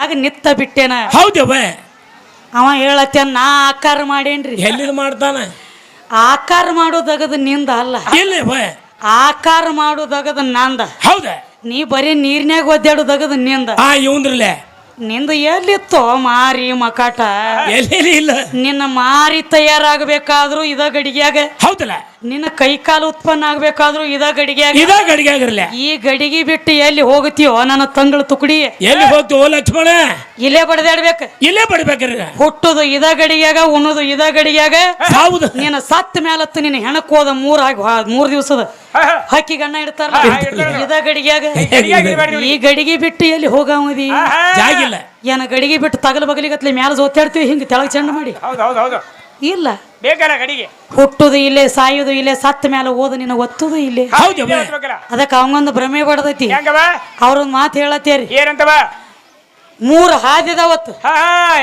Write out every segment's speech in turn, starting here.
ಆಗ ನಿತ್ತ ಬಿಟ್ಟೇನ. ಹೌದವ. ಅವ ಹೇಳತ್ತೇನ ನಾ ಆಕಾರ ಮಾಡೇನ್ರಿ. ಎಲ್ಲಿದ್ ಮಾಡ್ತಾನ? ಆಕಾರ ಮಾಡೋದಗದ ನಿಂದ ಅಲ್ಲ. ಇಲ್ಲವ. ಆಕಾರ ಮಾಡೋದಗದ ನಂದ. ಹೌದ. ನೀ ಬರೀ ನೀರ್ನ್ಯಾಗ ಒದ್ದಾಡೋದಗದ ನಿಂದ. ಇವಂದ್ರಲ್ಲೇ ನಿಂದ ಎಲ್ಲಿತ್ತೋ ಮಾರಿ ಮಕಾಟ. ಎಲ್ಲಿ ಇಲ್ಲ. ನಿನ್ನ ಮಾರಿ ತಯಾರಾಗಬೇಕಾದ್ರು ಇದ ಗಡಿಗ್ಯಾಗ. ಹೌದಲ್ಲ. ನಿನ್ನ ಕೈ ಕಾಲು ಉತ್ಪನ್ನ ಆಗ್ಬೇಕಾದ್ರು ಇದ ಗಡಿಗ್ಯಾಗ. ಇದ ಗಡಿಗ್ಯಾಗಿರ್ಲ. ಈ ಗಡಿಗೆ ಬಿಟ್ಟು ಎಲ್ಲಿ ಹೋಗುತ್ತೀಯೋ ನನ್ನ ತಂಗಳ ತುಕಡಿ. ಎಲ್ಲಿ ಹೋಗ್ತೀವೋ ಲಕ್ಷ್ಮಣ? ಇಲ್ಲೇ ಬಡದಾಡ್ಬೇಕು. ಇಲ್ಲೇ ಬಡ್ಬೇಕ್ರಿ. ಹುಟ್ಟುದು ಇದ ಗಡಿಗ್ಯಾಗ, ಉಣ್ಣುದು ಇದ ಗಡಿಗ್ಯಾಗ. ಹೌದು. ನೀನ ಸತ್ತ ಮೇಲತ್ತು ನಿನ್ನ ಹೆಣಕ್ ಹೋದ 3 ದಿವಸದ ಹಕ್ಕಿ ಗಣ್ಣ ಇಡ್ತಾರ ಇದ ಗಡಿಗ್ಯಾಗ. ಈ ಗಡಿಗೆ ಬಿಟ್ಟು ಎಲ್ಲಿ ಹೋಗಮದಿ? ಜಾಗಿಲ್ಲ. ಏನ ಗಡಿಗೆ ಬಿಟ್ಟು ತಗಲ ಬಗಲಿಗತ್ಲೆ ಮ್ಯಾಲ ಜೋತಾಡ್ತೀವಿ ಹಿಂಗ ತೆಳಗ್ ಚೆಂಡ ಮಾಡಿ. ಇಲ್ಲ ಬೇಕಲ್ಲ ಗಡಿಗೆ. ಹುಟ್ಟುದು ಇಲ್ಲೇ, ಸಾಯುದು ಇಲ್ಲೇ, ಸತ್ತ ಮೇಲೆ ಓದು ನಿನ್ನ ಒತ್ತುದು ಇಲ್ಲೇ. ಅದಕ್ಕೆ ಅವಂಗೊಂದು ಭ್ರಮೆ ಬಡದೈತಿ. ಅವ್ರೊಂದ್ ಮಾತು ಹೇಳತ್ತೇರಿ. ಏನಂತವ? 3 ಹಾದಿದವತ್ತು.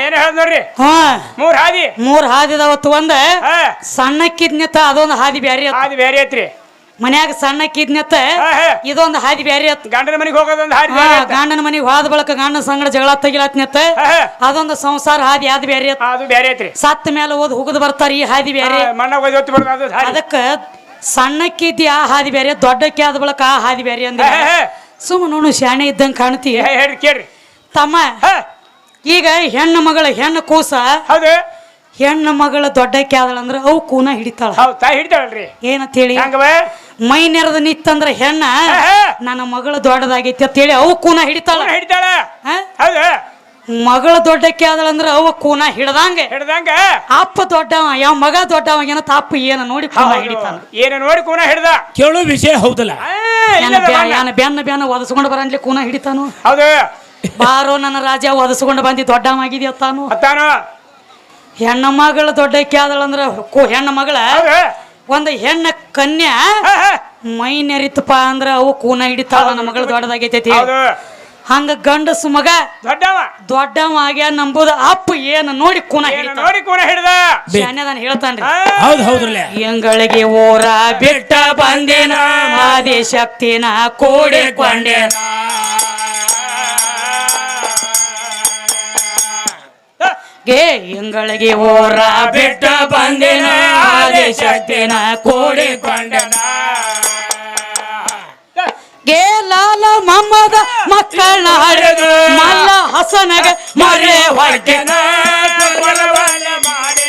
ಏನ್ ಹೇಳ ನೋಡ್ರಿ. 3 ಹಾದಿದವತ್ತು. ಒಂದ ಸಣ್ಣಕ್ಕಿದ್ನತ್ತ ಅದೊಂದು ಹಾದಿ ಬ್ಯಾರಿ. ಹಾದಿ ಬೇರೆ ಐತ್ರಿ. ಮನ್ಯಾಗ ಸಣ್ಣಕ್ಕಿದ್ನತ್ತ ಇದೊಂದು ಹಾದಿ ಬ್ಯಾರಿ ಅತ್. ಗಂಡನ ಮನೆಗೆ ಹೋಗೋದೊಂದು ಹಾದಿ. ಗಂಡನ ಮನೆಗೆ ಹೋದ ಬಳಕ ಗಂಡನ ಸಂಗಡ ಜಗಳ ತೆಗಿಲತ್ನತ್ತ ಅದೊಂದು ಸಂಸಾರ ಹಾದಿ ಅದು ಬ್ಯಾರಿ ಅತ್. ಅದು ಬೇರೆ ಐತ್ರಿ. ಸತ್ತ ಮೇಲೆ ಓದ್ ಹುಗದ್ ಬರ್ತಾರ ಈ ಹಾದಿ ಬ್ಯಾರಿ. ಅದಕ್ಕ ಸಣ್ಣಕ್ಕಿದ್ದಿ ಆ ಹಾದಿ ಬ್ಯಾರಿ, ದೊಡ್ಡಕ್ಕೆ ಆದ ಬಳಕ ಆ ಹಾದಿ ಬ್ಯಾರಿ ಅಂದ್ರೆ ಸುಮ್ಮ ನೋಡು ಶಾಣೆ ಇದ್ದಂಗ ಕಾಣ್ತಿ. ಕೇಳ್ರಿ ತಮ್ಮ, ಈಗ ಹೆಣ್ಣು ಮಗಳ ಹೆಣ್ಣು ಕೂಸ ಹೆಣ್ಣು ಮಗಳ ದೊಡ್ಡಕ್ಕೆ ಆದಳಂದ್ರ ಅವು ಕೂನ ಹಿಡಿತಾಳ. ಹಿಡಿತಾಳಲ್ರಿ. ಏನಂತ ಹೇಳಿ ಮೈ ನೆರೆದ ನಿತ್ತಂದ್ರ ಹೆಣ್ಣ ನನ್ನ ಮಗಳ ದೊಡ್ಡದಾಗೈತಿ ಅಂತ ಹೇಳಿ ಅವು ಕೂನ ಹಿಡಿತಾಳ. ಮಗಳ ದೊಡ್ಡಕ್ಕೆ ಆದಳಂದ್ರ ಅವ ಕೂನ ಹಿಡ್ದಂಗ ಅಪ್ಪ ದೊಡ್ಡವ, ಯಾವ ಮಗ ದೊಡ್ಡವ ಏನಂತ ಅಪ್ಪ ಏನ ನೋಡಿ ಕೂನ ಹಿಡಿತಾನ. ಏನ ನೋಡಿ ಕೂನ ಹಿಡ್ದ ಕೇಳೋ ವಿಷಯ ಹೌದಲ್ಲ. ಬೆನ್ನ ಒದಸ್ಕೊಂಡು ಬರನ್ಲಿ ಕೂನ ಹಿಡಿತಾನು. ಹೌದು. ಬಾರೋ ನನ್ನ ರಾಜ ಒದಸ್ಕೊಂಡು ಬಂದಿ ದೊಡ್ಡವಾಗಿದೆಯ ತಾನು. ಹೆಣ್ಣ ಮಗಳ ದೊಡ್ಡಕ್ಕೆ ಆದಳಂದ್ರ ಹೆಣ್ಣ ಮಗಳ ಒಂದ ಹೆಣ್ಣ ಕನ್ಯಾ ಮೈ ನೆರಿತಪ್ಪ ಅಂದ್ರ ಅವು ಕೂನ ಹಿಡಿತಾಳ. ನನ್ನ ಮಗಳ ದೊಡ್ಡದಾಗೈತೈತಿ. ಹಂಗ ಗಂಡಸು ಮಗ ದೊಡ್ಡವ ಆಗ್ಯ ನಂಬುದ ಅಪ್ಪ ಏನ ನೋಡಿ ಕೂನ ಹಿಡ್ದ ಶಾನ್ಯದಾನ ಹೇಳ್ತಾನ್ರಿ. ಎಂಗಳಿಗೆ ಓರ ಬಿಟ್ಟ ಬಂದೇನ ಮಾದೇ ಶಕ್ತಿನ ಕೋಡಿಕೊಂಡೇನ. ಎಂಗಳಿಗೆ ಓರ ಬಿಟ್ಟ ಬಂದೇನ ಮಾದೇ ಶಕ್ತಿನ ಕೋಡಿಕೊಂಡೇನ. ಲಾಲ ಮಮ್ಮದ ಮಕ್ಕಳ ಹಡೆದು ಮಲ್ಲ ಹಸನಗ ಮರೆ ಹೊರಟೆನ. ಮಾಡಿ